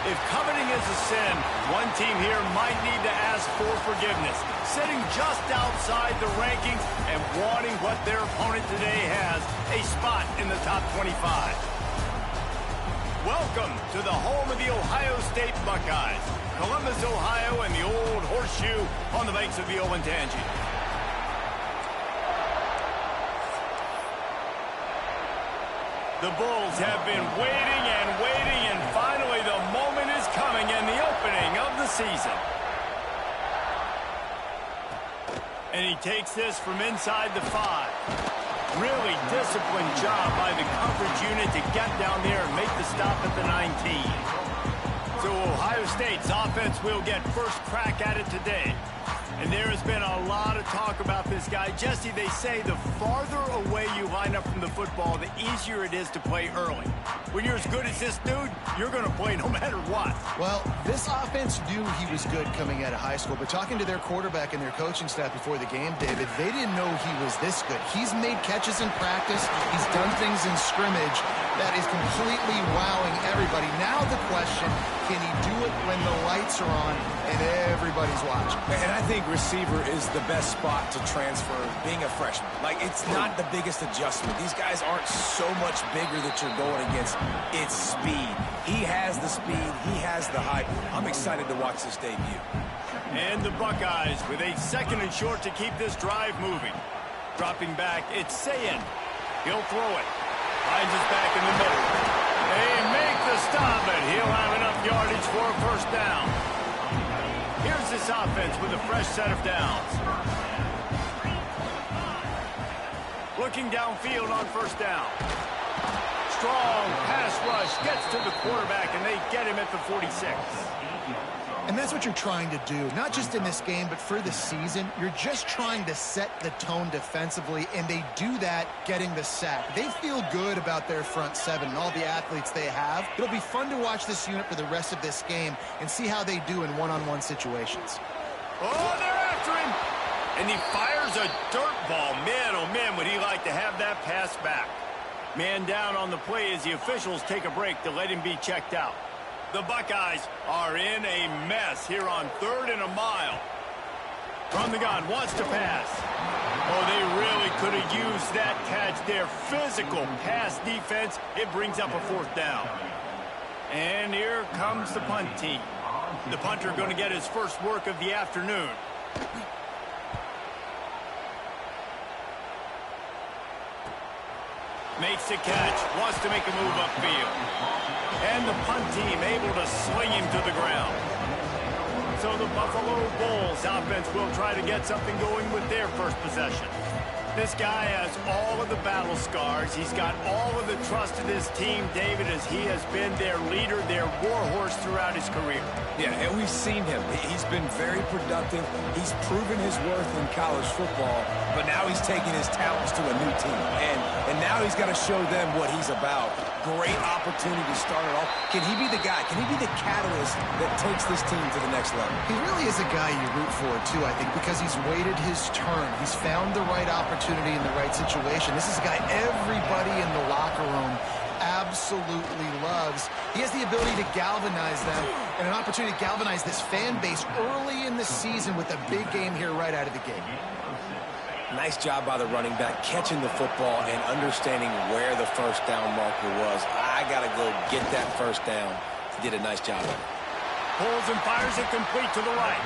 If coveting is a sin, one team here might need to ask for forgiveness, sitting just outside the rankings and wanting what their opponent today has, a spot in the top 25. Welcome to the home of the Ohio State Buckeyes, Columbus, Ohio, and the Old Horseshoe on the banks of the Olentangy. The Bulls have been waiting and waiting, and finally the moment is coming and the opening of the season. And he takes this from inside the 5. Really disciplined job by the coverage unit to get down there and make the stop at the 19. So Ohio State's offense will get first crack at it today. And there has been a lot of talk about this guy. Jesse, they say the farther away you line up from the football, the easier it is to play early. When you're as good as this dude, you're going to play no matter what. Well, this offense knew he was good coming out of high school, but talking to their quarterback and their coaching staff before the game, David, they didn't know he was this good. He's made catches in practice. He's done things in scrimmage that is completely wowing everybody. Now the question, can he do it when the lights are on and everybody's watching? And I think receiver is the best spot to transfer being a freshman. Like, it's not the biggest adjustment. These guys aren't so much bigger that you're going against. It's speed. He has the speed. He has the height. I'm excited to watch this debut. And the Buckeyes with a 2nd and short to keep this drive moving. Dropping back, it's Sayin. He'll throw it. Finds his back in the middle. They make the stop, and he'll have enough yardage for a first down. Here's this offense with a fresh set of downs. Looking downfield on first down. Strong pass rush gets to the quarterback, and they get him at the 46. And that's what you're trying to do, not just in this game, but for the season. You're just trying to set the tone defensively, and they do that getting the sack. They feel good about their front 7 and all the athletes they have. It'll be fun to watch this unit for the rest of this game and see how they do in one-on-one situations. Oh, they're after him! And he fires a dirt ball. Man, oh man, would he like to have that pass back. Man down on the play as the officials take a break to let him be checked out. The Buckeyes are in a mess here on 3rd and a mile. From the gun, wants to pass. Oh, they really could have used that catch there. Physical pass defense. It brings up a 4th down. And here comes the punt team. The punter going to get his first work of the afternoon. Makes the catch, wants to make a move upfield. And the punt team able to sling him to the ground. So the Buffalo Bulls offense will try to get something going with their first possession. This guy has all of the battle scars. He's got all of the trust of his team, David, as he has been their leader, their warhorse throughout his career. Yeah, and we've seen him. He's been very productive. He's proven his worth in college football, but now he's taking his talents to a new team. And now he's got to show them what he's about. Great opportunity to start it off. Can he be the guy? Can he be the catalyst that takes this team to the next level? He really is a guy you root for, too, I think, because he's waited his turn. He's found the right opportunity in the right situation. This is a guy everybody in the locker room absolutely loves. He has the ability to galvanize them and an opportunity to galvanize this fan base early in the season with a big game here right out of the gate. Nice job by the running back, catching the football and understanding where the first down marker was. I got to go get that first down. He did a nice job of it. Pulls and fires it complete to the right.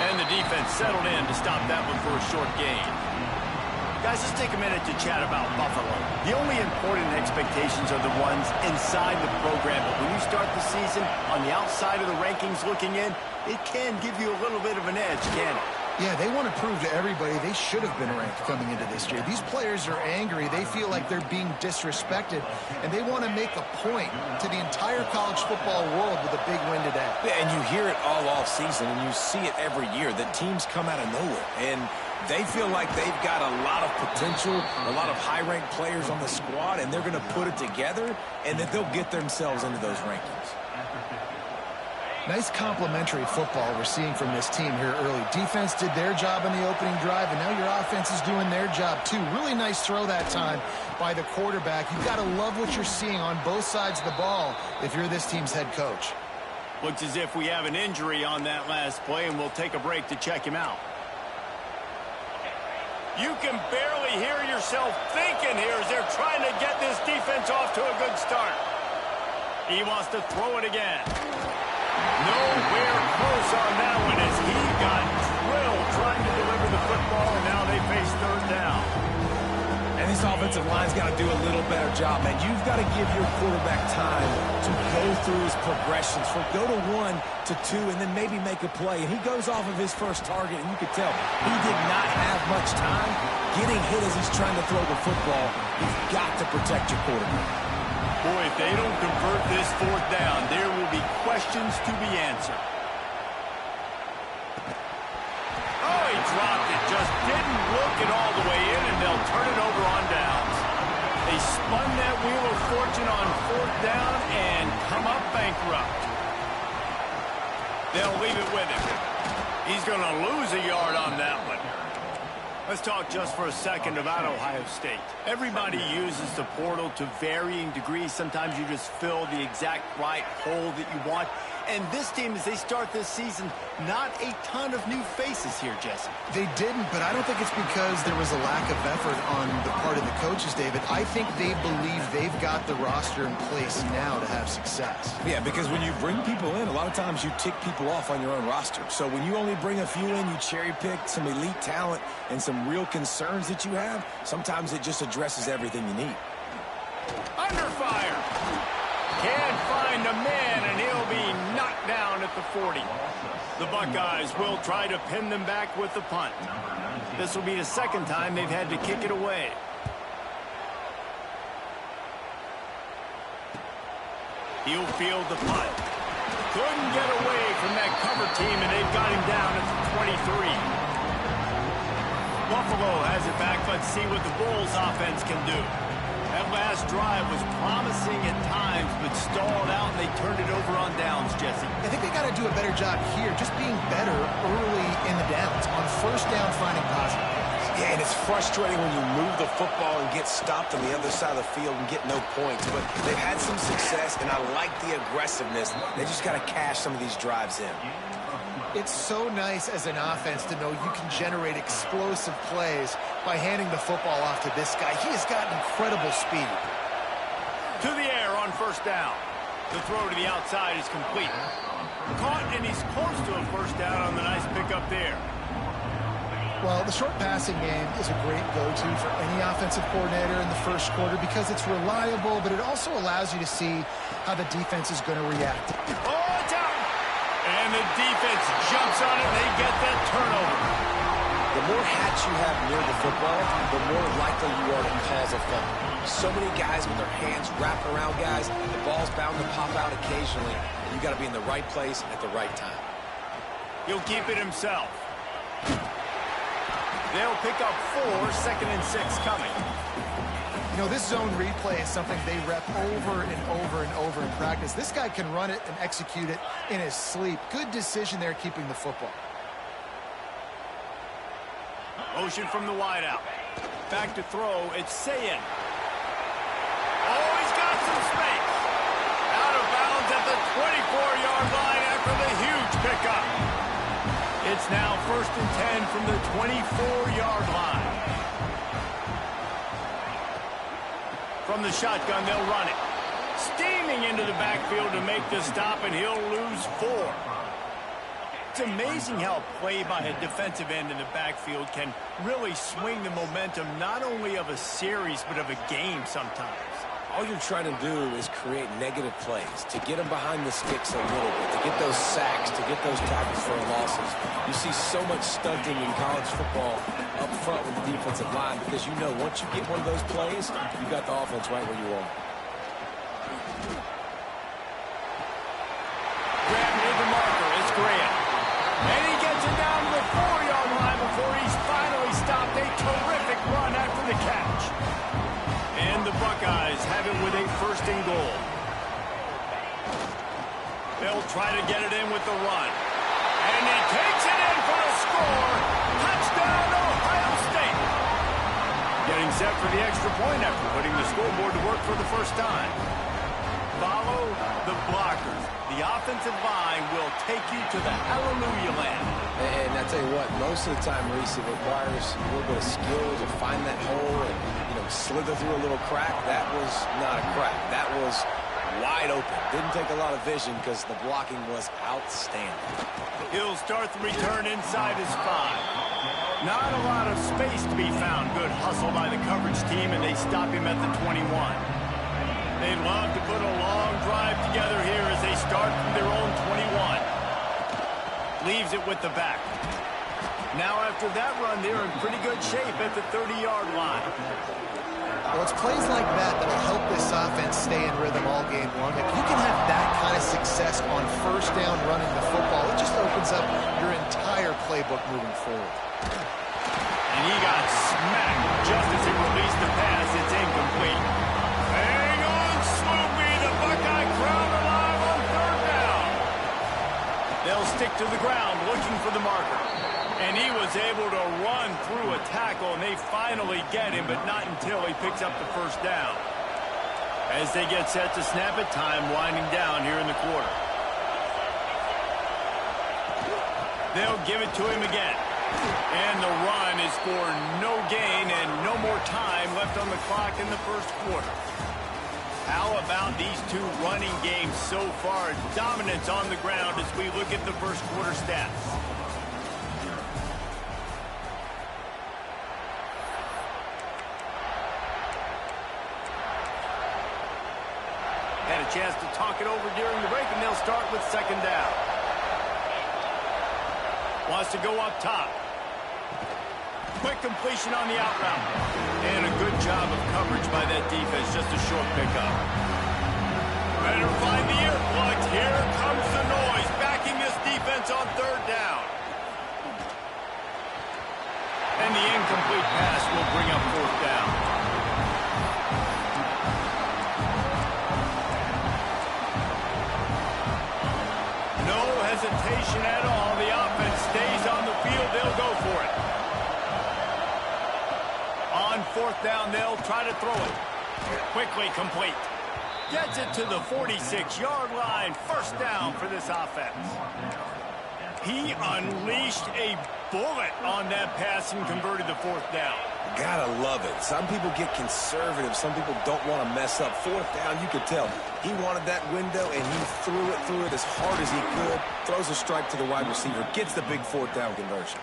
And the defense settled in to stop that one for a short gain. Guys, let's take a minute to chat about Buffalo. The only important expectations are the ones inside the program. But when you start the season on the outside of the rankings looking in, it can give you a little bit of an edge, can't it? Yeah, they want to prove to everybody they should have been ranked coming into this year. These players are angry. They feel like they're being disrespected, and they want to make a point to the entire college football world with a big win today. Yeah, and you hear it all off season, and you see it every year. The teams come out of nowhere, and they feel like they've got a lot of potential, a lot of high-ranked players on the squad, and they're going to put it together, and that they'll get themselves into those rankings. Nice complementary football we're seeing from this team here early. Defense did their job on the opening drive, and now your offense is doing their job too. Really nice throw that time by the quarterback. You've got to love what you're seeing on both sides of the ball if you're this team's head coach. Looks as if we have an injury on that last play, and we'll take a break to check him out. You can barely hear yourself thinking here as they're trying to get this defense off to a good start. He wants to throw it again. Nowhere close on that one as he got drilled trying to deliver the football, and now they face third down. And this offensive line's got to do a little better job, man. You've got to give your quarterback time to go through his progressions. From go to 1 to 2 and then maybe make a play. And he goes off of his first target, and you can tell he did not have much time getting hit as he's trying to throw the football. You've got to protect your quarterback. Boy, if they don't convert this fourth down, there will be questions to be answered. Oh, he dropped it. Just didn't look it all the way in, and they'll turn it over on downs. They spun that wheel of fortune on fourth down and come up bankrupt. They'll leave it with him. He's going to lose a yard on that one. Let's talk just for a second about Ohio State. Everybody uses the portal to varying degrees. Sometimes you just fill the exact right hole that you want. And this team, as they start this season, not a ton of new faces here, Jesse. They didn't, but I don't think it's because there was a lack of effort on the part of the coaches, David. I think they believe they've got the roster in place now to have success. Yeah, because when you bring people in, a lot of times you tick people off on your own roster. So when you only bring a few in, you cherry-pick some elite talent and some real concerns that you have, sometimes it just addresses everything you need. Under fire. Can't find a man, and he'll be knocked down at the 40. The Buckeyes will try to pin them back with the punt. This will be the second time they've had to kick it away. He'll field the punt. Couldn't get away from that cover team, and they've got him down at the 23. Buffalo has it back. Let's see what the Bulls offense can do. That last drive was promising at times, but stalled out, and they turned it over on downs, Jesse. I think they got to do a better job here, just being better early in the downs. On first down, finding positive plays. Yeah, and it's frustrating when you move the football and get stopped on the other side of the field and get no points. But they've had some success, and I like the aggressiveness. They just got to cash some of these drives in. It's so nice as an offense to know you can generate explosive plays by handing the football off to this guy. He has got incredible speed. To the air on first down. The throw to the outside is complete. Caught, and he's close to a first down on the nice pickup there. Well, the short passing game is a great go-to for any offensive coordinator in the first quarter because it's reliable, but it also allows you to see how the defense is going to react. Oh, it's out! And the defense jumps on it, and they get that turnover. The more hats you have near the football, the more likely you are to cause a fumble. So many guys with their hands wrapping around guys, the ball's bound to pop out occasionally, and you got to be in the right place at the right time. He'll keep it himself. They'll pick up 4, 2nd and 6 coming. You know, this zone replay is something they rep over and over and over in practice. This guy can run it and execute it in his sleep. Good decision there keeping the football. Motion from the wideout. Back to throw. It's Sayin. Oh, he's got some space. Out of bounds at the 24-yard line after the huge pickup. It's now 1st and 10 from the 24-yard line. From the shotgun, they'll run it. Steaming into the backfield to make the stop, and he'll lose 4. It's amazing how a play by a defensive end in the backfield can really swing the momentum not only of a series but of a game sometimes. All you're trying to do is create negative plays, to get them behind the sticks a little bit, to get those sacks, to get those tackles for losses. You see so much stunting in college football up front with the defensive line because you know once you get one of those plays, you got the offense right where you are. Grab near the marker. It's Grant. And he gets it down to the 4-yard line before he's finally stopped. A terrific run after the catch. And the Buckeyes have it with a 1st and goal. They'll try to get it in with the run. And he takes it in for a score. Touchdown, Ohio State. Getting set for the extra point after putting the scoreboard to work for the first time. Follow the blockers. The the offensive line will take you to the hallelujah land. And I tell you what, most of the time, Reese, it requires a little bit of skill to find that hole and, slither through a little crack. That was not a crack. That was wide open. Didn't take a lot of vision because the blocking was outstanding. He'll start the return inside his 5. Not a lot of space to be found. Good hustle by the coverage team, and they stop him at the 21. They love to put a long drive together here as they start from their own 21. Leaves it with the back. Now after that run, they're in pretty good shape at the 30-yard line. Well, it's plays like that that'll help this offense stay in rhythm all game long. If you can have that kind of success on first down running the football, it just opens up your entire playbook moving forward. And he got smacked just as he released the pass. It's incomplete. Hang on, Sloopy. The Buckeye crowd alive on third down. They'll stick to the ground looking for the marker. And he was able to run through a tackle, and they finally get him, but not until he picks up the first down. As they get set to snap it, time winding down here in the quarter. They'll give it to him again. And the run is for no gain and no more time left on the clock in the first quarter. How about these two running games so far? Dominance on the ground as we look at the first quarter stats. Had a chance to talk it over during the break, and they'll start with second down. Wants to go up top. Quick completion on the out route. And a good job of coverage by that defense. Just a short pickup. Better find the earplugs. Here comes the noise. Backing this defense on third down. And the incomplete pass will bring up fourth down. No hesitation at all. The offense stays on the field. They'll go for it. On fourth down, they'll try to throw it. Quickly complete. Gets it to the 46-yard line. First down for this offense. He unleashed a bullet on that pass and converted the fourth down. Gotta love it. Some people get conservative. Some people don't want to mess up. Fourth down, you could tell. He wanted that window, and he threw it as hard as he could. Throws a strike to the wide receiver. Gets the big fourth down conversion.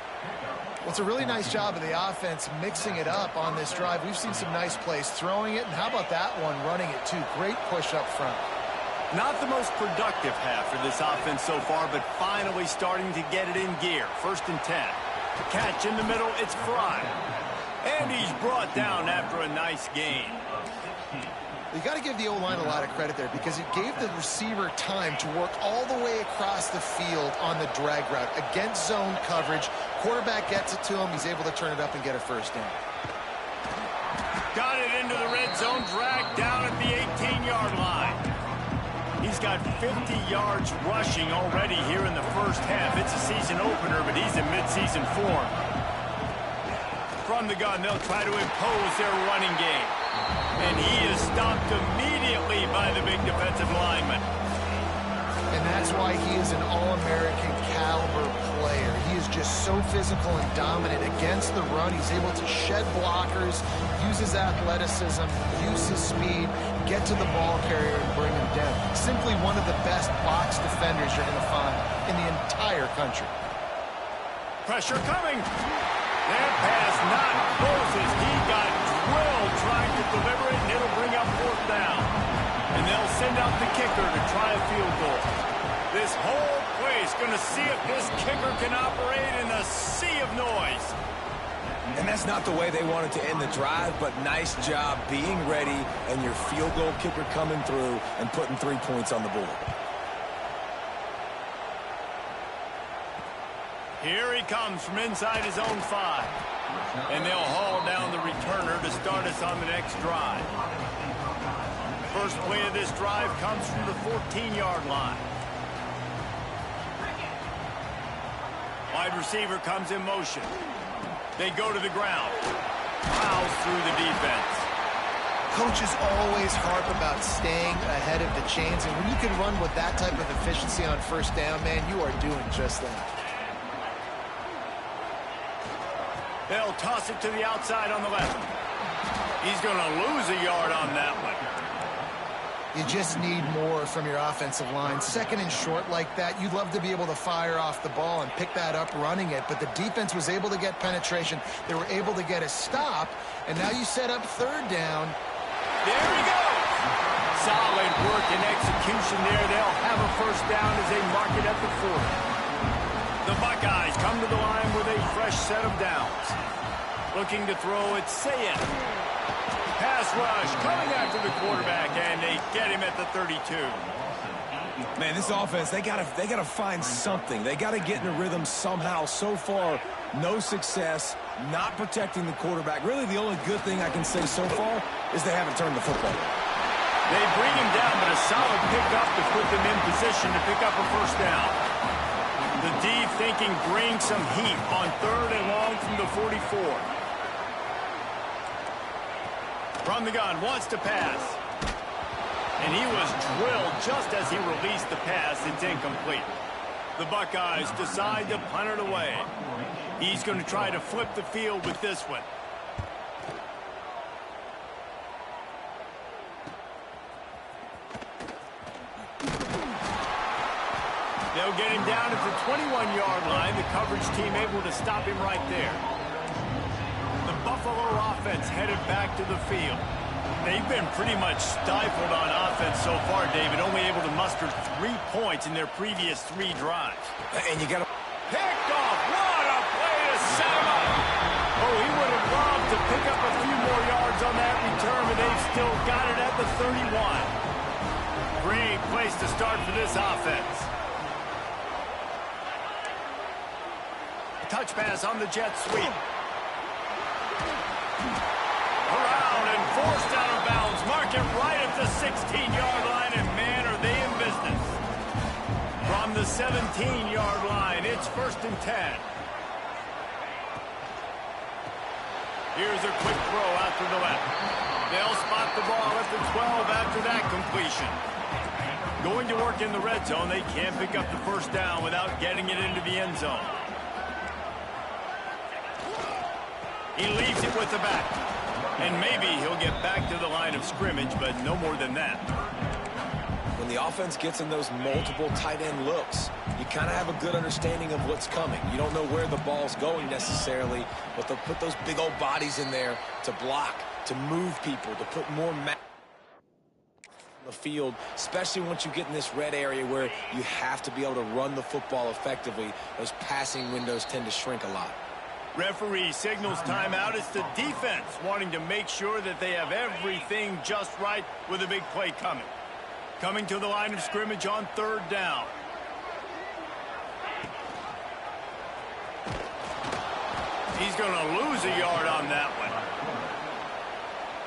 Well, it's a really nice job of the offense mixing it up on this drive. We've seen some nice plays throwing it, and how about that one running it too? Great push up front. Not the most productive half for this offense so far, but finally starting to get it in gear. First and 10. Catch in the middle, it's Fry. And he's brought down after a nice gain. You got to give the O-line a lot of credit there because it gave the receiver time to work all the way across the field on the drag route against zone coverage. Quarterback gets it to him. He's able to turn it up and get a first down. Got it into the red zone, dragged down at the 18-yard line. He's got 50 yards rushing already here in the first half. It's a season opener, but he's in midseason form. From the gun, they'll try to impose their running game. And he is stopped immediately by the big defensive lineman. And that's why he is an All-American caliber player. He is just so physical and dominant against the run. He's able to shed blockers, use his athleticism, use his speed, get to the ball carrier and bring him down. Simply one of the best box defenders you're going to find in the entire country. Pressure coming. That pass not closes. He got drilled trying to deliver it, and it'll bring up fourth down. And they'll send out the kicker to try a field goal. This whole place going to see if this kicker can operate in a sea of noise. And that's not the way they wanted to end the drive, but nice job being ready and your field goal kicker coming through and putting 3 points on the board. Here he comes from inside his own 5. And they'll haul down the returner to start us on the next drive. First play of this drive comes from the 14-yard line. Wide receiver comes in motion. They go to the ground. Fouls through the defense. Coaches always harp about staying ahead of the chains, and when you can run with that type of efficiency on first down, man, you are doing just that. They'll toss it to the outside on the left. He's going to lose a yard on that one. You just need more from your offensive line. Second and short like that, you'd love to be able to fire off the ball and pick that up running it, but the defense was able to get penetration. They were able to get a stop, and now you set up third down. There he goes. Solid work and execution there. They'll have a first down as they mark it at the 40. The Buckeyes come to the line with a fresh set of downs. Looking to throw, it's Sayed. Pass rush coming after the quarterback, and they get him at the 32. Man, this offense, they gotta find something. They gotta get in a rhythm somehow. So far, no success, not protecting the quarterback. Really, the only good thing I can say so far is they haven't turned the football over. They bring him down, but a solid pickup to put them in position to pick up a first down. The D thinking bring some heat on third and long from the 44. From the gun, wants to pass. And he was drilled just as he released the pass. It's incomplete. The Buckeyes decide to punt it away. He's going to try to flip the field with this one. They'll get him down at the 21-yard line. The coverage team able to stop him right there. The Buffalo offense headed back to the field. They've been pretty much stifled on offense so far, David, only able to muster 3 points in their previous 3 drives. And you got to... Picked off. What a play to set him up. Oh, he would have loved to pick up a few more yards on that return, but they've still got it at the 31. Great place to start for this offense. Touch pass on the jet sweep. Around and forced out of bounds. Mark it right at the 16-yard line, and man, are they in business. From the 17-yard line, it's 1st and 10. Here's a quick throw out to the left. They'll spot the ball at the 12 after that completion. Going to work in the red zone, they can't pick up the first down without getting it into the end zone. He leaves it with the back. And maybe he'll get back to the line of scrimmage, but no more than that. When the offense gets in those multiple tight end looks, you kind of have a good understanding of what's coming. You don't know where the ball's going necessarily, but they'll put those big old bodies in there to block, to move people, to put more on the field, especially once you get in this red area where you have to be able to run the football effectively. Those passing windows tend to shrink a lot. Referee signals timeout. It's the defense wanting to make sure that they have everything just right with a big play coming. Coming to the line of scrimmage on 3rd down. He's going to lose a yard on that one.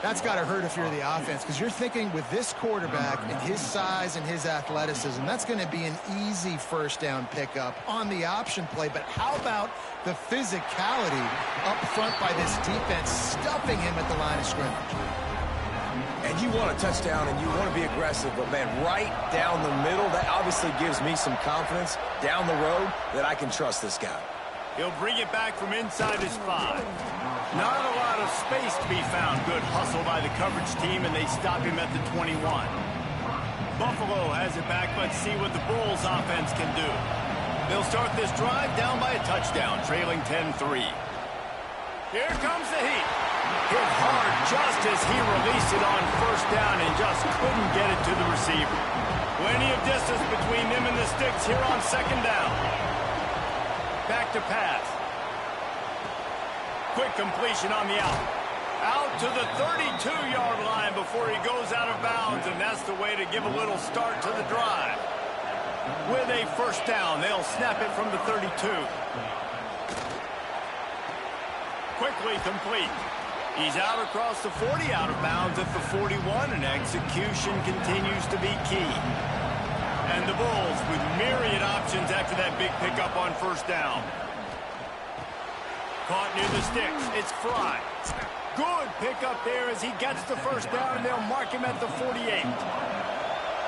That's got to hurt if you're the offense, because you're thinking with this quarterback and his size and his athleticism, that's going to be an easy first down pickup on the option play. But how about the physicality up front by this defense, stuffing him at the line of scrimmage? And you want a touchdown and you want to be aggressive, but man, right down the middle, that obviously gives me some confidence down the road that I can trust this guy. He'll bring it back from inside his 5. Not a lot of space to be found. Good hustle by the coverage team, and they stop him at the 21. Buffalo has it back. Let's see what the Bulls offense can do. They'll start this drive down by a touchdown, trailing 10-3. Here comes the heat. Hit hard just as he released it on first down and just couldn't get it to the receiver. Plenty of distance between them and the sticks here on 2nd down. Back to pass. Quick completion on the out. Out to the 32-yard line before he goes out of bounds, and that's the way to give a little start to the drive. With a first down, they'll snap it from the 32. Quickly complete. He's out across the 40, out of bounds at the 41, and execution continues to be key. And the Bulls with myriad options after that big pickup on first down. Caught near the sticks. It's Fry. Good pickup there as he gets the first down, and they'll mark him at the 48.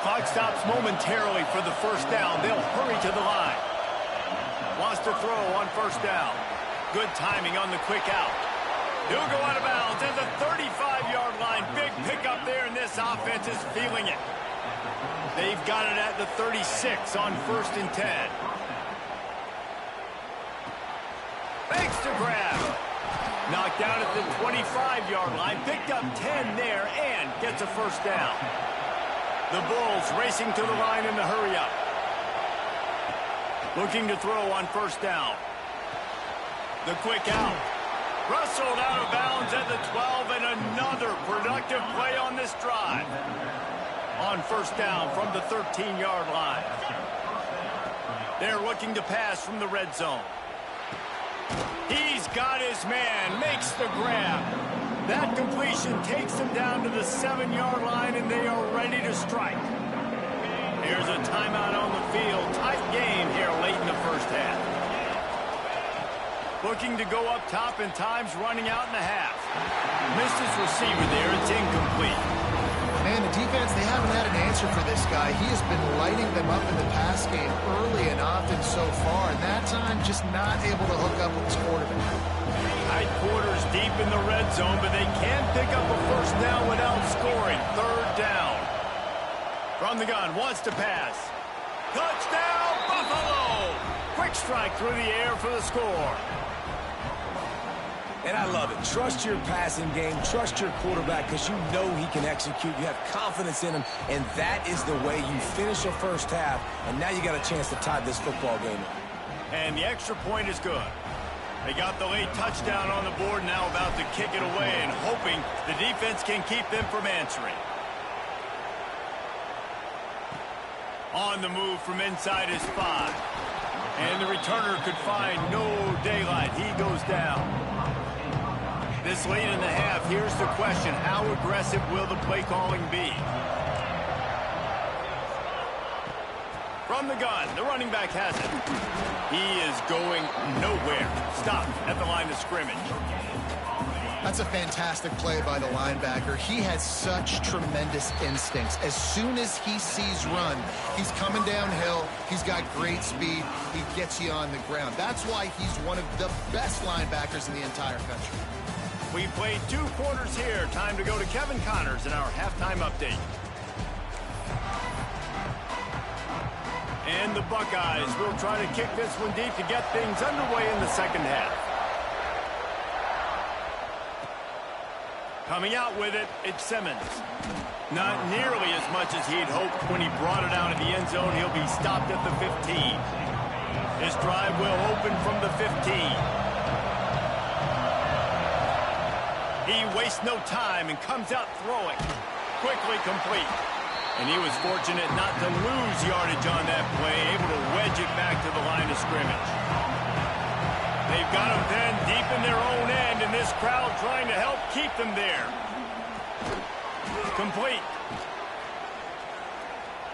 Clock stops momentarily for the first down. They'll hurry to the line. Wants to throw on first down. Good timing on the quick out. He'll go out of bounds at the 35-yard line. Big pickup there, and this offense is feeling it. They've got it at the 36 on 1st and 10. Makes the grab. Knocked down at the 25-yard line. Picked up 10 there and gets a first down. The Bulls racing to the line in the hurry-up. Looking to throw on first down. The quick out. Rustled out of bounds at the 12, and another productive play on this drive. On first down from the 13-yard line. They're looking to pass from the red zone. He's got his man, makes the grab. That completion takes them down to the 7-yard line, and they are ready to strike. Here's a timeout on the field. Tight game here late in the first half. Looking to go up top, and time's running out in the half. Missed his receiver there. It's incomplete. Man, the defense, they haven't had an answer for this guy. He has been lighting them up in the pass game early and often so far, and that time just not able to hook up with his quarterback. Tight quarters deep in the red zone, but they can pick up a first down without scoring. 3rd down. From the gun, wants to pass. Touchdown, Buffalo! Quick strike through the air for the score. And I love it. Trust your passing game. Trust your quarterback because you know he can execute. You have confidence in him, and that is the way you finish a first half, and now you got a chance to tie this football game up. And the extra point is good. They got the late touchdown on the board, now about to kick it away and hoping the defense can keep them from answering. On the move from inside his 5. And the returner could find no daylight. He goes down. This late in the half, here's the question. How aggressive will the play calling be? From the gun, the running back has it. He is going nowhere. Stopped at the line of scrimmage. That's a fantastic play by the linebacker. He has such tremendous instincts. As soon as he sees run, he's coming downhill. He's got great speed. He gets you on the ground. That's why he's one of the best linebackers in the entire country. We played 2 quarters here. Time to go to Kevin Connors in our halftime update. And the Buckeyes will try to kick this one deep to get things underway in the second half. Coming out with it, it's Simmons. Not nearly as much as he'd hoped when he brought it out of the end zone. He'll be stopped at the 15. His drive will open from the 15. He wastes no time and comes out throwing. Quickly complete. And he was fortunate not to lose yardage on that play, able to wedge it back to the line of scrimmage. They've got him pinned deep in their own end, and this crowd trying to help keep them there. Complete.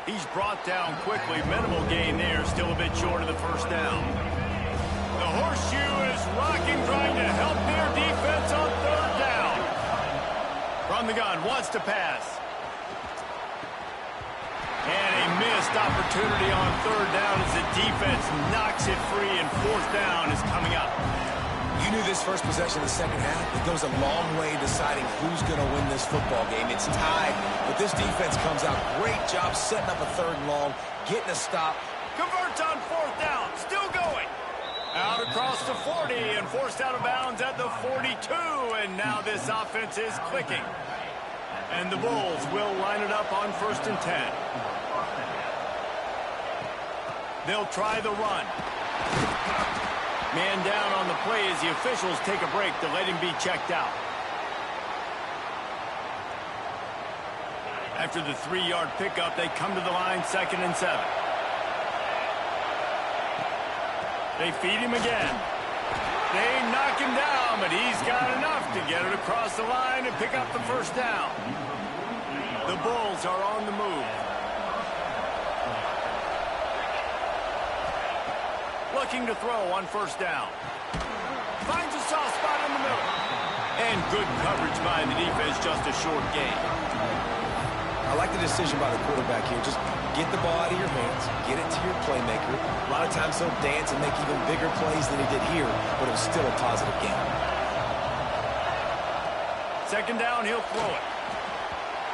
He's brought down quickly. Minimal gain there, still a bit short of the first down. The horseshoe is rocking, trying to help their defense on 3rd down. From the gun, wants to pass. And a missed opportunity on 3rd down as the defense knocks it free, and 4th down is coming up. You knew this first possession of the second half. It goes a long way in deciding who's going to win this football game. It's tied, but this defense comes out. Great job setting up a 3rd and long, getting a stop. Converts on 4th down, still going. Out across the 40 and forced out of bounds at the 42, and now this offense is clicking. And the Bulls will line it up on 1st and 10. They'll try the run. Man down on the play as the officials take a break to let him be checked out. After the 3-yard pickup, they come to the line 2nd and 7. They feed him again. They knock him down, but he's got enough to get it across the line and pick up the first down. The Bulls are on the move. Looking to throw on 1st down. Finds a soft spot in the middle. And good coverage by the defense, just a short gain. I like the decision by the quarterback here. Just get the ball out of your hands, get it to your playmaker. A lot of times he'll dance and make even bigger plays than he did here, but it was still a positive game. Second down, he'll throw it.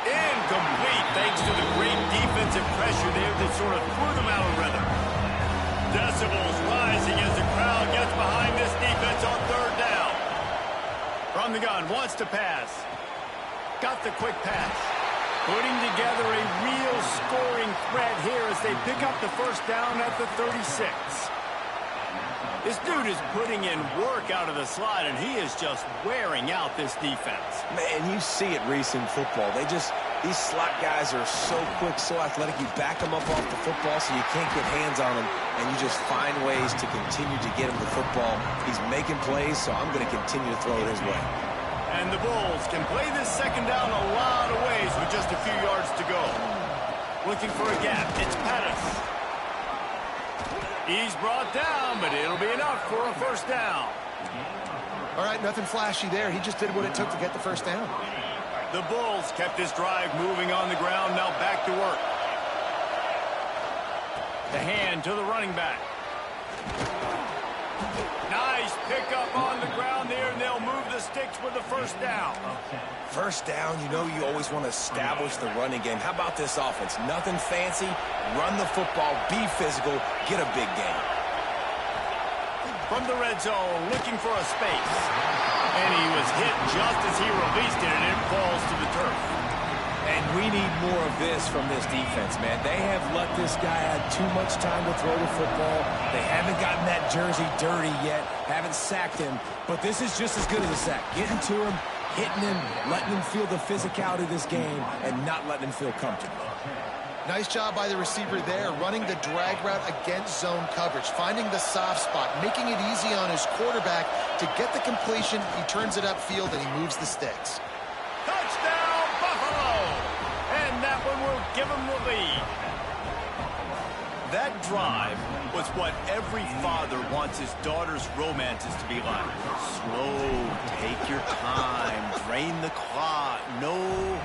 Incomplete, thanks to the great defensive pressure there that sort of threw them out of rhythm. Decibels rising as the crowd gets behind this defense on third down. From the gun, wants to pass. Got the quick pass. Putting together a real scoring threat here as they pick up the first down at the 36. This dude is putting in work out of the slot, and he is just wearing out this defense. Man, you see it, Reese, in football. These slot guys are so quick, so athletic. You back them up off the football so you can't get hands on them, and you just find ways to continue to get him the football. He's making plays, so I'm going to continue to throw it his way. And the Bulls can play this second down a lot of ways with just a few yards to go. Looking for a gap. It's Pettis. He's brought down, but it'll be enough for a first down. All right, nothing flashy there. He just did what it took to get the first down. The Bulls kept this drive moving on the ground, now back to work. The hand to the running back. Nice pickup on the ground there, and they'll move the sticks with the first down. First down, you know you always want to establish the running game. How about this offense? Nothing fancy. Run the football, be physical, get a big gain. From the red zone, looking for a space. And he was hit just as he released it, and it falls to the turf. And we need more of this from this defense, man. They have let this guy have too much time to throw the football. They haven't gotten that jersey dirty yet, haven't sacked him. But this is just as good as a sack. Getting to him, hitting him, letting him feel the physicality of this game, and not letting him feel comfortable. Nice job by the receiver there, running the drag route against zone coverage, finding the soft spot, making it easy on his quarterback to get the completion. He turns it upfield, and he moves the sticks. Touchdown, Buffalo! And that one will give him the lead. That drive was what every father wants his daughter's romances to be like. Slow, take your time, drain the clock, no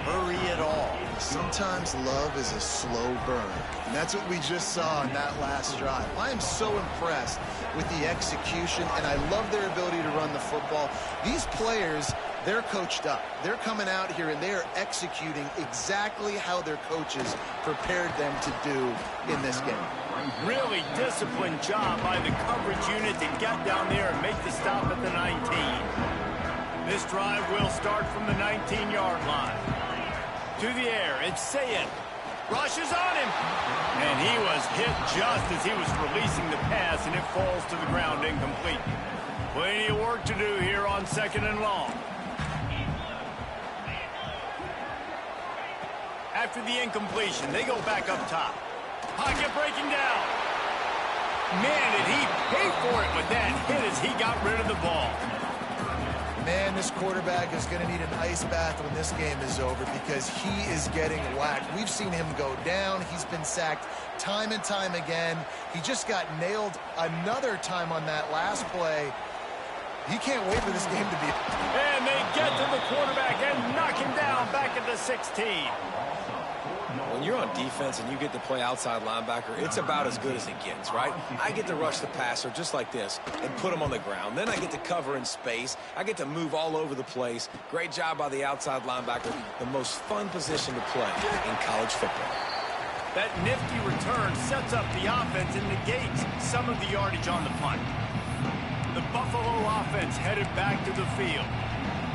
hurry at all. Sometimes love is a slow burn, and that's what we just saw in that last drive. I am so impressed with the execution, and I love their ability to run the football. These players, they're coached up. They're coming out here, and they are executing exactly how their coaches prepared them to do in this game. Really disciplined job by the coverage unit to get down there and make the stop at the 19. This drive will start from the 19-yard line. To the air, it's Sayed. Rushes on him. And he was hit just as he was releasing the pass, and it falls to the ground incomplete. Plenty of work to do here on second and long. After the incompletion, they go back up top. Pocket breaking down. Man, did he pay for it with that hit as he got rid of the ball. Man, this quarterback is going to need an ice bath when this game is over because he is getting whacked. We've seen him go down. He's been sacked time and time again. He just got nailed another time on that last play. He can't wait for this game to be. And they get to the quarterback and knock him down back at the 16. When you're on defense and you get to play outside linebacker, it's about as good as it gets, right? I get to rush the passer just like this and put him on the ground. Then I get to cover in space. I get to move all over the place. Great job by the outside linebacker. The most fun position to play in college football. That nifty return sets up the offense and negates some of the yardage on the punt. The Buffalo offense headed back to the field.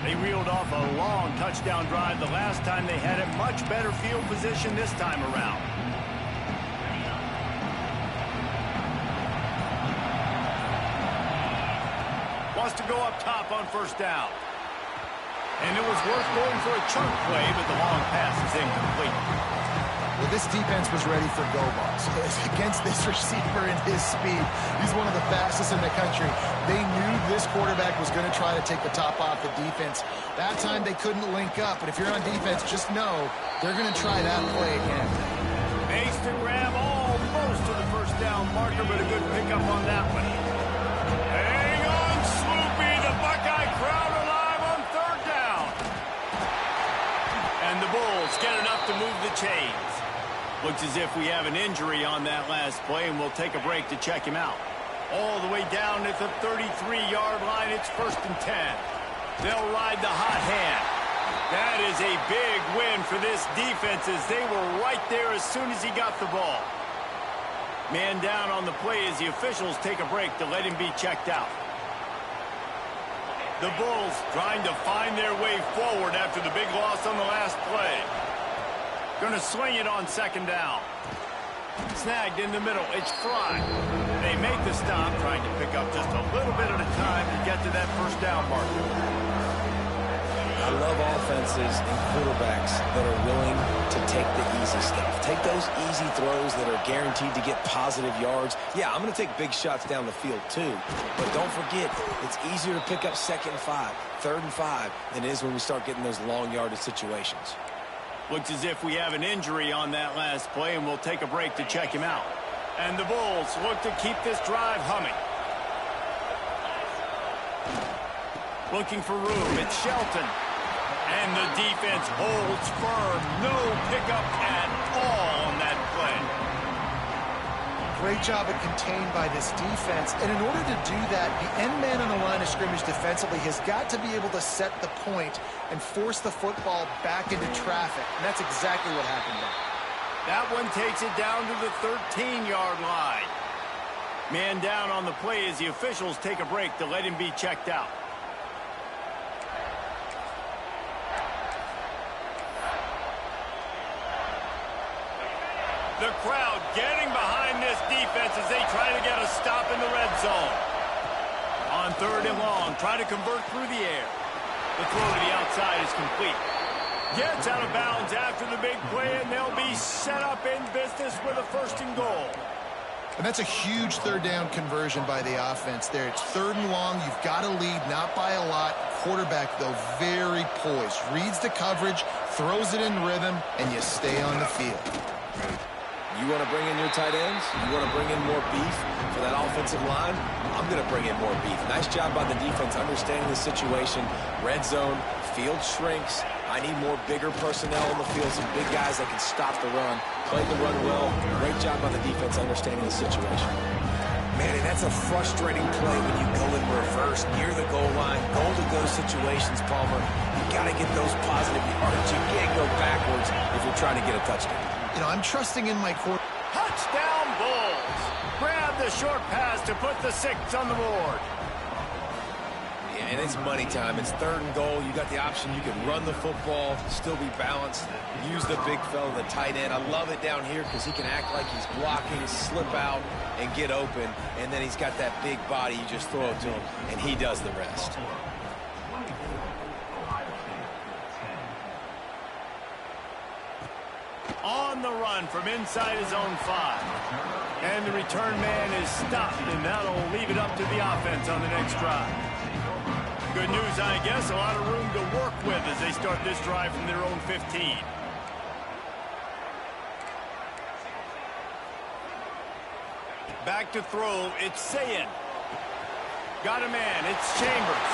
They reeled off a long touchdown drive the last time they had it. Much better field position this time around. Wants to go up top on first down. And it was worth going for a chunk play, but the long pass is incomplete. Well, this defense was ready for go balls. Against this receiver and his speed, he's one of the fastest in the country. They knew this quarterback was going to try to take the top off the defense. That time they couldn't link up, but if you're on defense, just know they're going to try that play again. Makes the grab almost to the first down marker, but a good pickup on that one. Hang on, Sloopy, the Buckeyes chains. Looks as if we have an injury on that last play, and we'll take a break to check him out. All the way down at the 33-yard line, it's 1st and 10. They'll ride the hot hand. That is a big win for this defense as they were right there as soon as he got the ball. Man down on the play as the officials take a break to let him be checked out. The Bulls trying to find their way forward after the big loss on the last play. Going to swing it on 2nd down. Snagged in the middle. It's Fry. They make the stop, trying to pick up just a little bit at a time to get to that 1st down marker. I love offenses and quarterbacks that are willing to take the easy stuff. Take those easy throws that are guaranteed to get positive yards. Yeah, I'm going to take big shots down the field too. But don't forget, it's easier to pick up 2nd and 5, 3rd and 5 than it is when we start getting those long yardage situations. Looks as if we have an injury on that last play, and we'll take a break to check him out. And the Bulls look to keep this drive humming. Looking for room, it's Shelton. And the defense holds firm. No pickup at all on that play. Great job at contained by this defense. And in order to do that, the end man on the line of scrimmage defensively has got to be able to set the point and force the football back into traffic. And that's exactly what happened there. That one takes it down to the 13-yard line. Man down on the play as the officials take a break to let him be checked out. The crowd getting behind this defense as they try to get a stop in the red zone. On 3rd and long, trying to convert through the air. The throw to the outside is complete. Gets out of bounds after the big play, and they'll be set up in business with a 1st and goal. And that's a huge 3rd down conversion by the offense there. It's 3rd and long. You've got to lead, not by a lot. Quarterback, though, very poised. Reads the coverage, throws it in rhythm, and you stay on the field. You want to bring in your tight ends? You want to bring in more beef for that offensive line? I'm going to bring in more beef. Nice job by the defense understanding the situation. Red zone, field shrinks. I need more bigger personnel on the field, some big guys that can stop the run, play the run well. Great job by the defense understanding the situation. Man, and that's a frustrating play when you go in reverse near the goal line. Goal-to-go situations, Palmer. You got to get those positive yards. You can't go backwards if you're trying to get a touchdown. You know, I'm trusting in my quarterback. Touchdown Bulls. Grab the short pass to put the 6 on the board. Yeah, and it's money time. It's 3rd and goal. You got the option. You can run the football, still be balanced, use the big fella, the tight end. I love it down here because he can act like he's blocking, slip out, and get open. And then he's got that big body. You just throw it to him, and he does the rest. On the run from inside his own 5. And the return man is stopped, and that'll leave it up to the offense on the next drive. Good news, I guess, a lot of room to work with as they start this drive from their own 15. Back to throw, it's Sayin. Got a man, it's Chambers.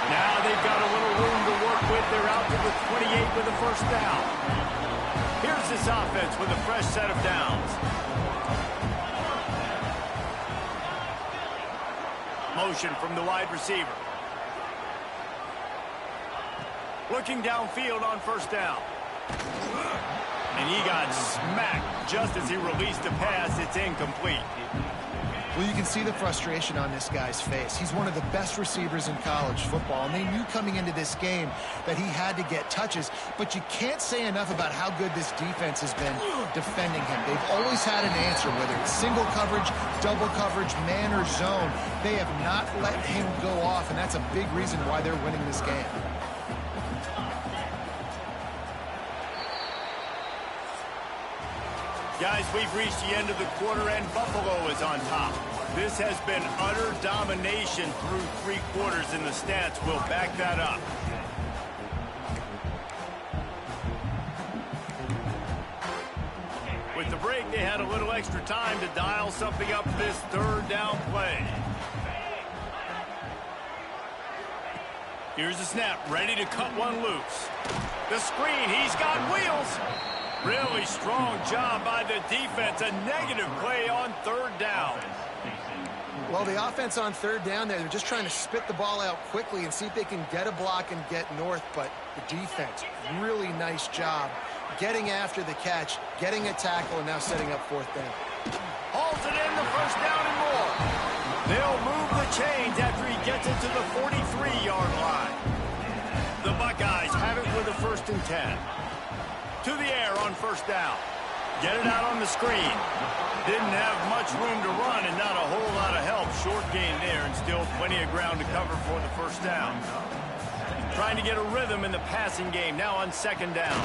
Now they've got a little room to work with. They're out to the 28 with a 1st down. Here's this offense with a fresh set of downs. Motion from the wide receiver. Looking downfield on 1st down. And he got smacked just as he released a pass. It's incomplete. Well, you can see the frustration on this guy's face. He's one of the best receivers in college football, and they knew coming into this game that he had to get touches, but you can't say enough about how good this defense has been defending him. They've always had an answer, whether it's single coverage, double coverage, man or zone. They have not let him go off, and that's a big reason why they're winning this game. Guys, we've reached the end of the quarter, and Buffalo is on top. This has been utter domination through 3 quarters, and the stats will back that up. With the break, they had a little extra time to dial something up this 3rd down play. Here's the snap, ready to cut one loose. The screen, he's got wheels. Really strong job by the defense. A negative play on third down. Well, the offense on third down there, they're just trying to spit the ball out quickly and see if they can get a block and get north. But the defense, really nice job getting after the catch, getting a tackle, and now setting up fourth down. Hauls it in the first down and more. They'll move the chains after he gets it to the 43-yard line. The Buckeyes have it with a 1st and 10. To the air on first down. Get it out on the screen. Didn't have much room to run and not a whole lot of help. Short gain there and still plenty of ground to cover for the first down. Trying to get a rhythm in the passing game now on 2nd down.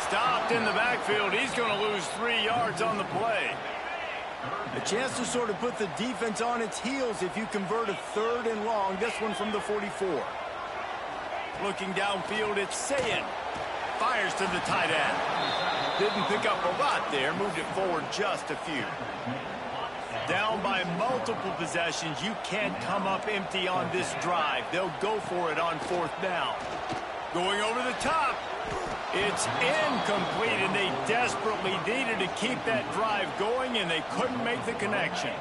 Stopped in the backfield. He's going to lose 3 yards on the play. A chance to sort of put the defense on its heels if you convert a 3rd and long. This one from the 44. Looking downfield, it's Sayin. Fires to the tight end. Didn't pick up a lot there. Moved it forward just a few. Down by multiple possessions. You can't come up empty on this drive. They'll go for it on 4th down. Going over the top. It's incomplete, and they desperately needed to keep that drive going, and they couldn't make the connection.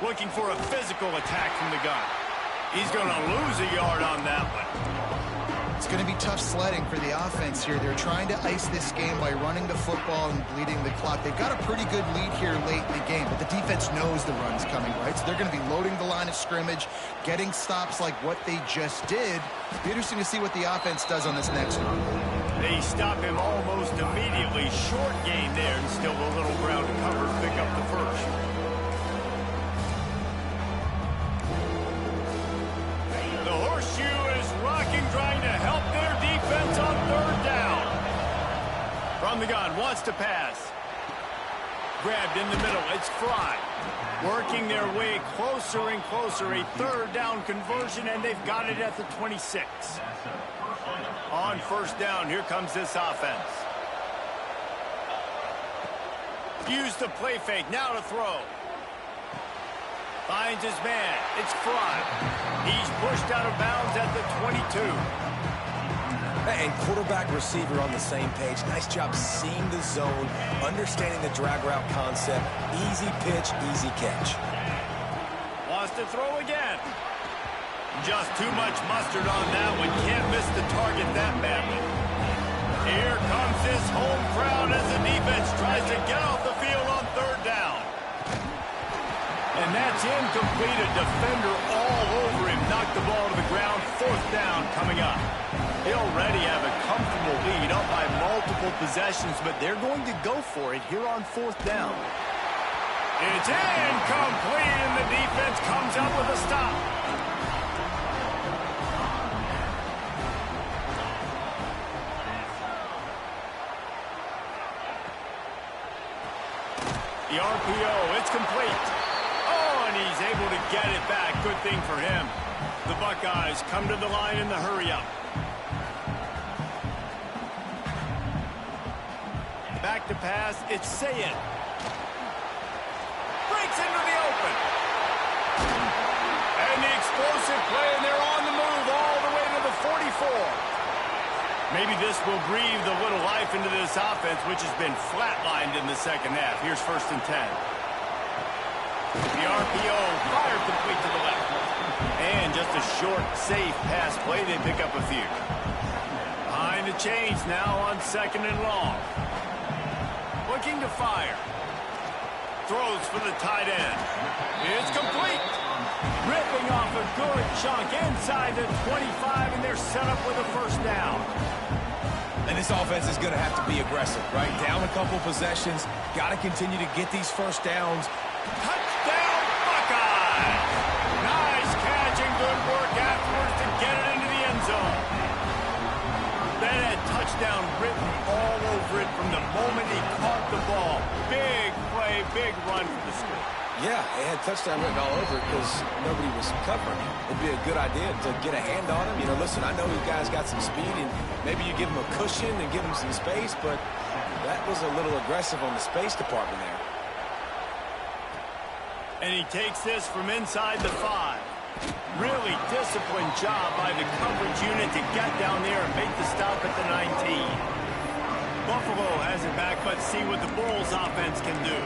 Looking for a physical attack from the gun. He's going to lose a yard on that one. It's going to be tough sledding for the offense here. They're trying to ice this game by running the football and bleeding the clock. They've got a pretty good lead here late in the game, but the defense knows the run's coming, right? So they're going to be loading the line of scrimmage, getting stops like what they just did. It'll be interesting to see what the offense does on this next one. They stop him almost immediately. Short gain there and still a little ground to cover. Pick up the first. The horseshoe is rocking, trying to help their defense on 3rd down. From the gun, wants to pass. Grabbed in the middle, it's Fry. Working their way closer and closer. A 3rd down conversion, and they've got it at the 26. On 1st down, here comes this offense. Use the play fake, now to throw. Finds his man. It's Fry. He's pushed out of bounds at the 22. And quarterback receiver on the same page. Nice job seeing the zone, understanding the drag route concept. Easy pitch, easy catch. Wants to throw again. Just too much mustard on that one. Can't miss the target that badly. Here comes this home crowd as the defense tries to get off the field on 3rd down. And that's incomplete. A defender all over him. Knocked the ball to the ground. 4th down coming up. They already have a comfortable lead up by multiple possessions, but they're going to go for it here on 4th down. It's incomplete, and the defense comes up with a stop. The RPO, it's complete. Oh, and he's able to get it back. Good thing for him. The Buckeyes come to the line in the hurry-up. Back to pass, it's Sayin. Breaks into the open. And the explosive play, and they're on the move all the way to the 44. Maybe this will breathe a little life into this offense, which has been flatlined in the 2nd half. Here's 1st and 10. The RPO fired complete to the left. And just a short, safe pass play. They pick up a few. Behind the chains now on 2nd and long. Looking to fire. Throws for the tight end. It's complete. Ripping off a good chunk inside the 25, and they're set up with a 1st down. And this offense is going to have to be aggressive, right? Down a couple possessions. Got to continue to get these 1st downs. Touchdown, Buckeyes! Nice catch and good work afterwards to get it into the end zone. That had touchdown written all over it from the moment he caught the ball. Big play, big run for the score. Yeah, it had touchdown written all over it because nobody was covering him. It'd be a good idea to get a hand on him. You know, listen, I know you guys got some speed, and maybe you give him a cushion and give him some space, but that was a little aggressive on the space department there. And he takes this from inside the 5. Really disciplined job by the coverage unit to get down there and make the stop at the 19. Buffalo has it back, but see what the Bulls offense can do.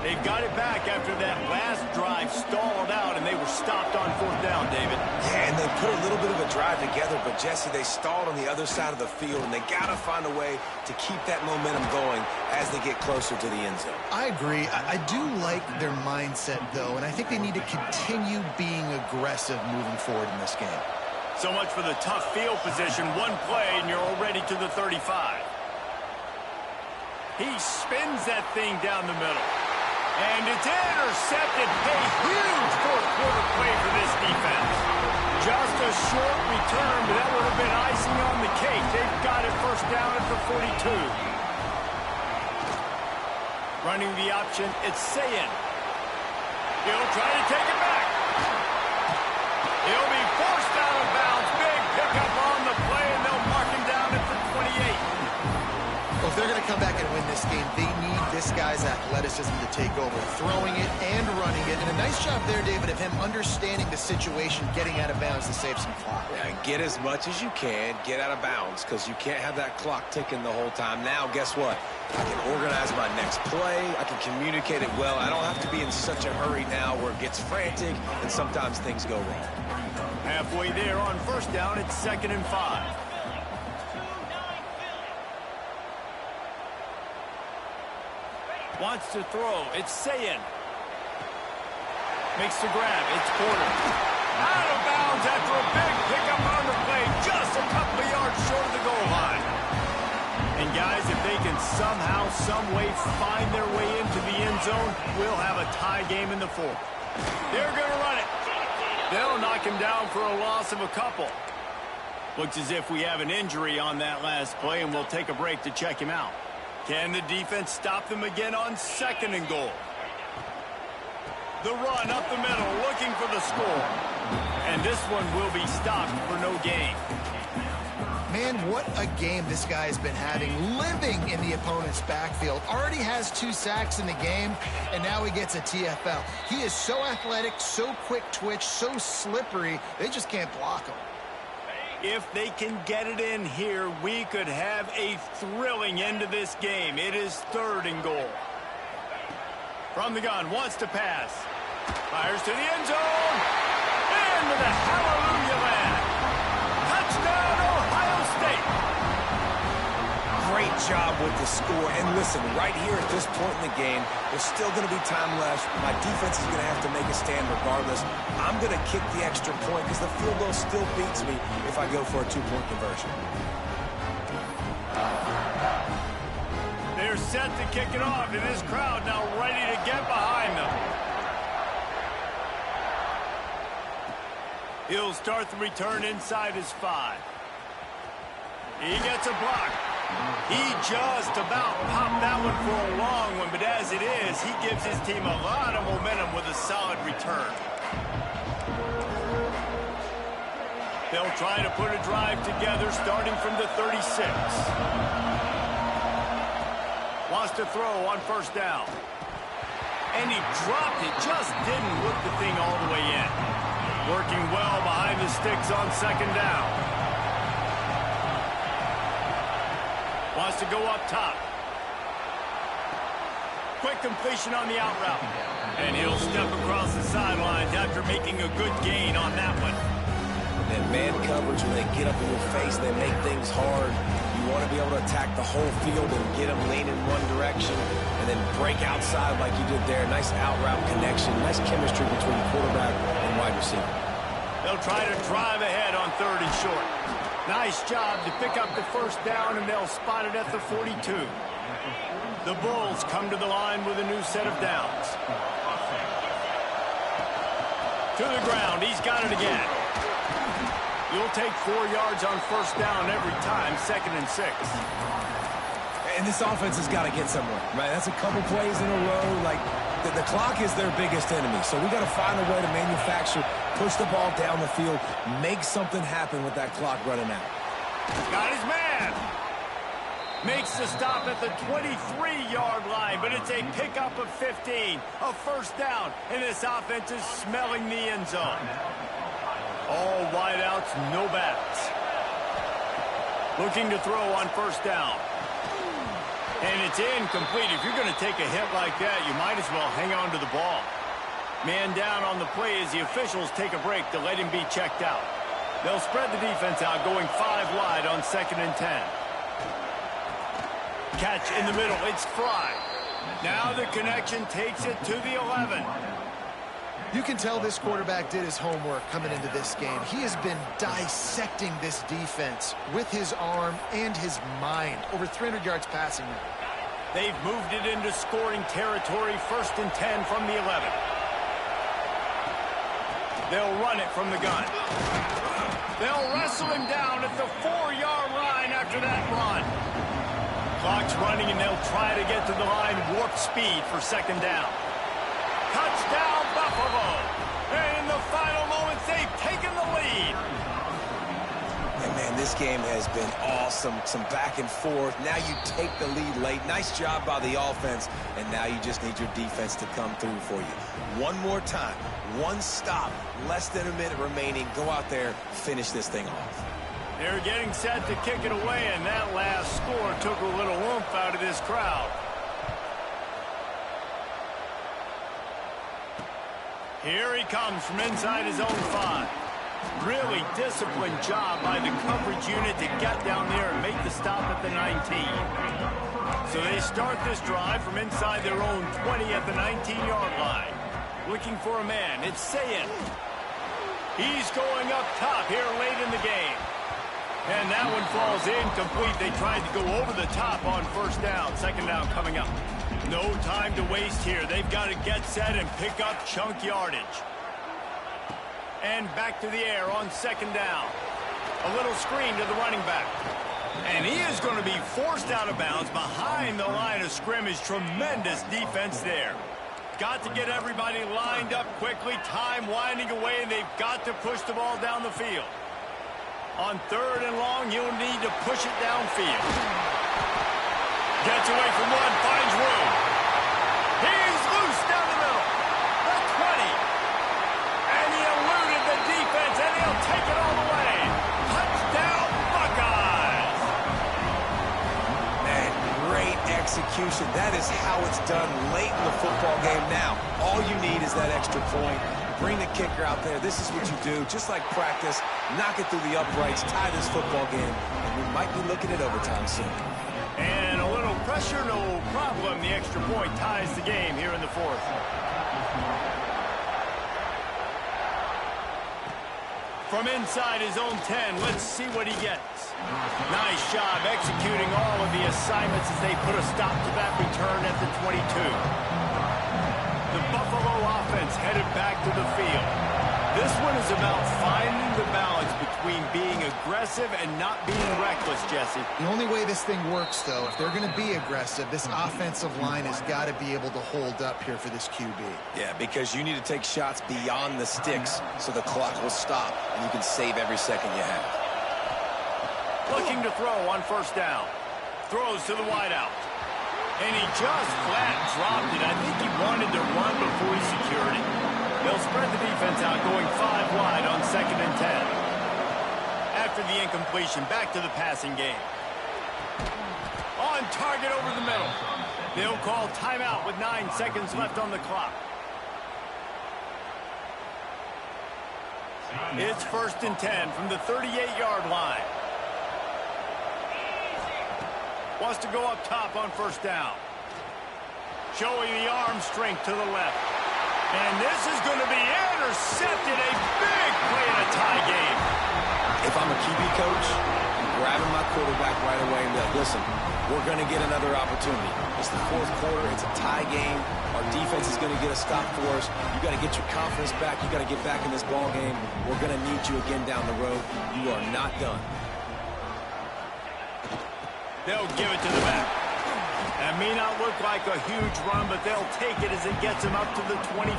They've got it back after that last drive stalled out, and they were stopped on 4th down, David. Yeah, and they put a little bit of a drive together, but, Jesse, they stalled on the other side of the field, and they got to find a way to keep that momentum going as they get closer to the end zone. I agree. I do like their mindset, though, and I think they need to continue being aggressive moving forward in this game. So much for the tough field position. One play, and you're already to the 35. He spins that thing down the middle. And it's intercepted. A huge fourth-quarter play for this defense. Just a short return, but that would have been icing on the cake. They've got it 1st down at the 42. Running the option, it's Sayin. He'll try to take it back. He'll be forced out of bounds. Big pickup on the play, and they'll mark him down at the 28. Well, if they're going to come back and win this game, they need this guy's athleticism to take over, throwing it and running it. And a nice job there, David, of him understanding the situation, getting out of bounds to save some clock. Yeah, get as much as you can, get out of bounds, because you can't have that clock ticking the whole time. Now, guess what? I can organize my next play. I can communicate it well. I don't have to be in such a hurry now where it gets frantic and sometimes things go wrong. Halfway there on 1st down, it's 2nd and 5. Wants to throw. It's Sayin. Makes the grab. It's Porter. Out of bounds after a big pickup on the play. Just a couple of yards short of the goal line. And, guys, if they can somehow, some way find their way into the end zone, we'll have a tie game in the 4th. They're going to run it. They'll knock him down for a loss of a couple. Looks as if we have an injury on that last play, and we'll take a break to check him out. Can the defense stop them again on 2nd and goal? The run up the middle, looking for the score. And this one will be stopped for no gain. Man, what a game this guy has been having, living in the opponent's backfield. Already has 2 sacks in the game, and now he gets a TFL. He is so athletic, so quick twitch, so slippery, they just can't block him. If they can get it in here, we could have a thrilling end to this game. It is 3rd and goal. From the gun, wants to pass. Fires to the end zone. Into the hallelujah land. Touchdown, Ohio State. Great job with the score. And listen, right here at this point in the game, there's still going to be time left. My defense is going to have to make a stand regardless. I'm going to kick the extra point because the field goal still beats me if I go for a 2-point conversion. They're set to kick it off, and this crowd now ready to get behind them. He'll start the return inside his 5. He gets a block. He just about popped that one for a long one, but as it is, he gives his team a lot of momentum with a solid return. They'll try to put a drive together starting from the 36. Wants to throw on 1st down. And he dropped it, just didn't whip the thing all the way in. Working well behind the sticks on 2nd down. Wants to go up top. Quick completion on the out route. And he'll step across the sidelines after making a good gain on that one. And man coverage, when they get up in your face, they make things hard. You want to be able to attack the whole field and get them leaning one direction and then break outside like you did there. Nice out route connection. Nice chemistry between quarterback and wide receiver. They'll try to drive ahead on 3rd and short. Nice job to pick up the 1st down, and they'll spot it at the 42. The Bulls come to the line with a new set of downs. To the ground. He's got it again. You'll take 4 yards on 1st down every time, 2nd and 6. And this offense has got to get somewhere, right? That's a couple plays in a row. Like, the clock is their biggest enemy. So we got to find a way to manufacture, push the ball down the field, make something happen with that clock running out. Got his man. Makes the stop at the 23-yard line, but it's a pickup of 15. A first down, and this offense is smelling the end zone. All wideouts, no backs. Looking to throw on first down. And it's incomplete. If you're going to take a hit like that, you might as well hang on to the ball. Man down on the play as the officials take a break to let him be checked out. They'll spread the defense out, going 5 wide on 2nd and 10. Catch in the middle. It's Fry. Now the connection takes it to the 11. You can tell this quarterback did his homework coming into this game. He has been dissecting this defense with his arm and his mind. Over 300 yards passing now. They've moved it into scoring territory. 1st and 10 from the 11. They'll run it from the gun. They'll wrestle him down at the 4-yard line after that run. Clock's running, and they'll try to get to the line. Warp speed for 2nd down. Touchdown, Buffalo. And in the final moments, they've taken the lead. And, man, this game has been awesome. Some back and forth. Now you take the lead late. Nice job by the offense. And now you just need your defense to come through for you. One more time. One stop. Less than a minute remaining. Go out there, finish this thing off. They're getting set to kick it away, and that last score took a little oomph out of this crowd. Here he comes from inside his own 5. Really disciplined job by the coverage unit to get down there and make the stop at the 19. So they start this drive from inside their own 20 at the 19-yard line. Looking for a man. It's Sayin. He's going up top here late in the game. And that one falls incomplete. They tried to go over the top on first down. 2nd down coming up. No time to waste here. They've got to get set and pick up chunk yardage. And back to the air on 2nd down. A little screen to the running back. And he is going to be forced out of bounds behind the line of scrimmage. Tremendous defense there. Got to get everybody lined up quickly. Time winding away, and they've got to push the ball down the field. On 3rd and long, you'll need to push it downfield. Gets away from one, finds room. He's loose down the middle. The 20. And he eluded the defense, and he'll take it all the way. Touchdown, Buckeyes. Man, great execution. That is how it's done late in the football game. Now, all you need is that extra point. Bring the kicker out there. This is what you do. Just like practice, knock it through the uprights, tie this football game, and we might be looking at overtime soon. And a little pressure, no problem. The extra point ties the game here in the 4th. From inside his own 10, let's see what he gets. Nice job executing all of the assignments as they put a stop to that return at the 22. The Buffalo offense headed back to the field. This one is about finding the balance between being aggressive and not being reckless, Jesse. The only way this thing works, though, if they're going to be aggressive, this offensive line has got to be able to hold up here for this QB. Yeah, because you need to take shots beyond the sticks so the clock will stop and you can save every second you have. Looking to throw on first down. Throws to the wideout. And he just flat dropped it. I think he wanted to run before he secured it. They'll spread the defense out, going 5 wide on 2nd and 10. After the incompletion, back to the passing game. On target over the middle. They'll call timeout with 9 seconds left on the clock. It's 1st and 10 from the 38-yard line. Wants to go up top on first down. Showing the arm strength to the left. And this is going to be intercepted. A big play in a tie game. If I'm a QB coach, I'm grabbing my quarterback right away and be like, listen, we're going to get another opportunity. It's the 4th quarter. It's a tie game. Our defense is going to get a stop for us. You got to get your confidence back. You got to get back in this ball game. We're going to need you again down the road. You are not done. They'll give it to the back. That may not look like a huge run, but they'll take it as it gets them up to the 24.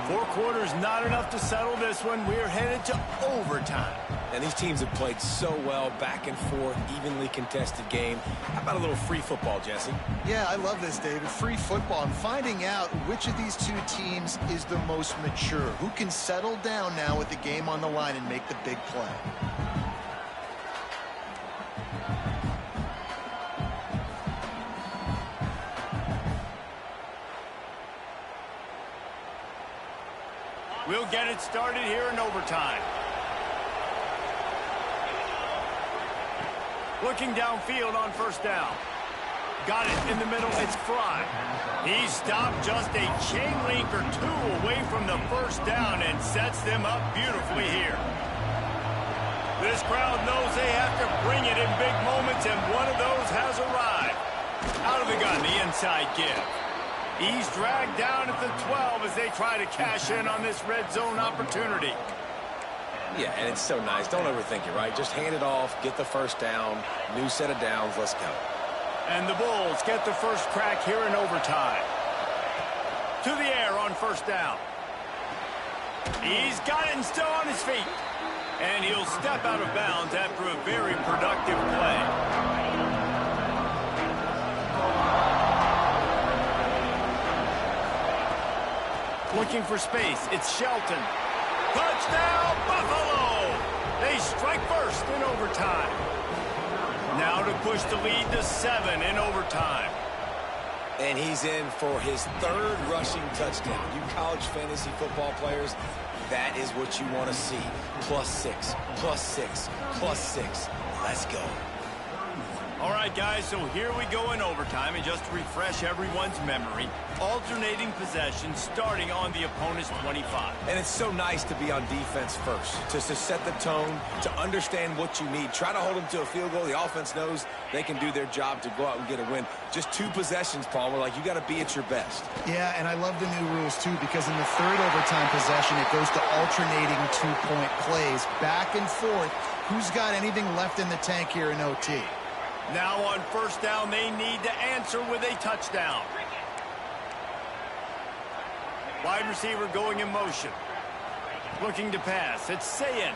4 quarters, not enough to settle this one. We're headed to overtime. And these teams have played so well, back and forth, evenly contested game. How about a little free football, Jesse? Yeah, I love this, David. Free football. I'm finding out which of these two teams is the most mature. Who can settle down now with the game on the line and make the big play? We'll get it started here in overtime. Looking downfield on first down. Got it in the middle. It's Fry. He stopped just a chain link or two away from the first down and sets them up beautifully here. This crowd knows they have to bring it in big moments, and one of those has arrived. Out of the gun, the inside give. He's dragged down at the 12 as they try to cash in on this red zone opportunity. Yeah, and it's so nice. Don't overthink it, right? Just hand it off, get the first down, new set of downs, let's go. And the Bulls get the first crack here in overtime. To the air on first down. He's got it and still on his feet. And he'll step out of bounds after a very productive play. Looking for space. It's Shelton. Touchdown, Buffalo! They strike first in overtime. Now to push the lead to 7 in overtime. And he's in for his third rushing touchdown. You college fantasy football players, that is what you want to see. +6, +6, +6. Let's go. All right, guys, so here we go in overtime, and just to refresh everyone's memory, alternating possession starting on the opponent's 25. And it's so nice to be on defense first, to set the tone, to understand what you need. Try to hold them to a field goal. The offense knows they can do their job to go out and get a win. Just 2 possessions, Palmer, like you got to be at your best. Yeah, and I love the new rules, too, because in the third overtime possession, it goes to alternating 2-point plays, back and forth. Who's got anything left in the tank here in OT? Now on first down, they need to answer with a touchdown. Wide receiver going in motion. Looking to pass. It's Sayin.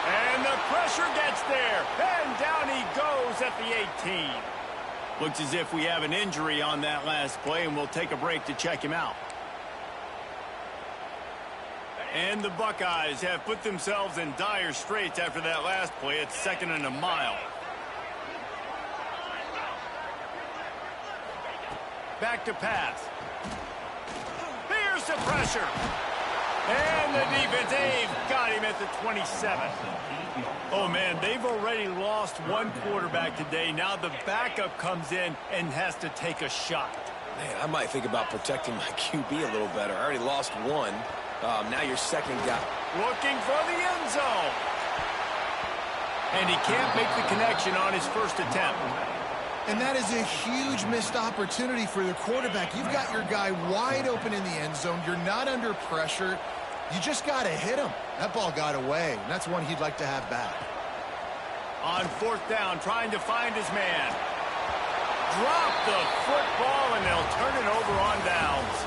And the pressure gets there. And down he goes at the 18. Looks as if we have an injury on that last play, and we'll take a break to check him out. And the Buckeyes have put themselves in dire straits after that last play. It's 2nd and a mile. Back to pass. Here's the pressure. And the defense, they've got him at the 27. Oh, man, they've already lost one quarterback today. Now the backup comes in and has to take a shot. Man, I might think about protecting my QB a little better. I already lost one. Now your second guy. Looking for the end zone. And he can't make the connection on his first attempt. And that is a huge missed opportunity for the quarterback. You've got your guy wide open in the end zone. You're not under pressure. You just got to hit him. That ball got away, and that's one he'd like to have back. On fourth down, trying to find his man. Drop the football, and they'll turn it over on downs.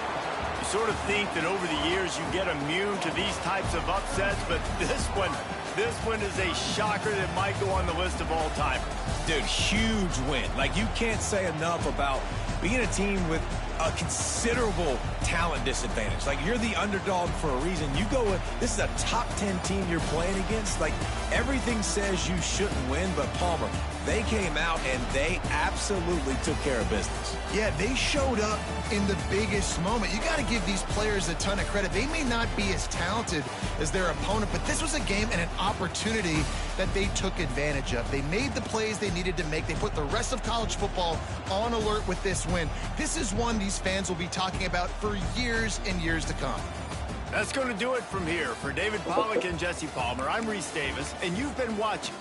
You sort of think that over the years you get immune to these types of upsets, but this one is a shocker that might go on the list of all-timers. Dude, huge win. Like, you can't say enough about being a team with a considerable talent disadvantage. Like, you're the underdog for a reason. You go with, this is a top 10 team you're playing against. Like, everything says you shouldn't win, but Palmer, they came out and they absolutely took care of business. Yeah, they showed up in the biggest moment. You got to give these players a ton of credit. They may not be as talented as their opponent, but this was a game and an opportunity that they took advantage of. They made the plays they needed to make. They put the rest of college football on alert with this win. This is one these fans will be talking about for years and years to come. That's going to do it from here. For David Pollack and Jesse Palmer, I'm Reese Davis, and you've been watching